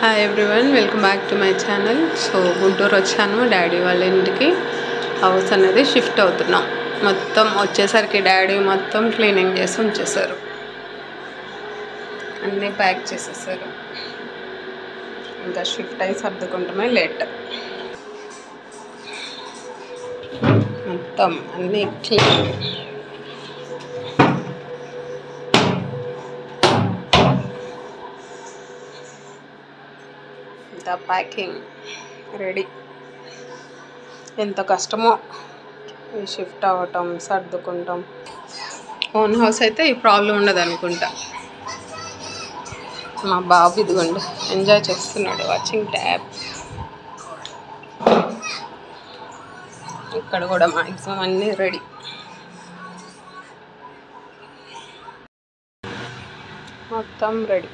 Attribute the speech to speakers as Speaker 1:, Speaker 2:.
Speaker 1: Hi everyone, welcome back to my channel. So Guntur వచ్చాను daddy వాళ్ళ ఇంటికి. హౌస్ అనేది షిఫ్ట్ అవుతున్నాం. మొత్తం వచ్చేసరికి డాడీ మొత్తం క్లీనింగ్ చేసి ఉంచేసారు, అన్నీ ప్యాక్ చేసేసారు. ఇంకా షిఫ్ట్ అయ్యి సర్దుకుంటమే లేట్. మొత్తం అన్నీ క్లీన్. ఇంత ప్యాకింగ్ రెడీ. ఎంత కష్టమో ఈ షిఫ్ట్ అవ్వటం, సర్దుకుంటాం. ఓన్ హౌస్ అయితే ఈ ప్రాబ్లం ఉండదు అనుకుంటా. మా బాబు ఇదిగోండి ఎంజాయ్ చేస్తున్నాడు వాచింగ్ ట్యాబ్. ఇక్కడ కూడా మ్యాక్సిమం అన్నీ రెడీ. మొత్తం రెడీ.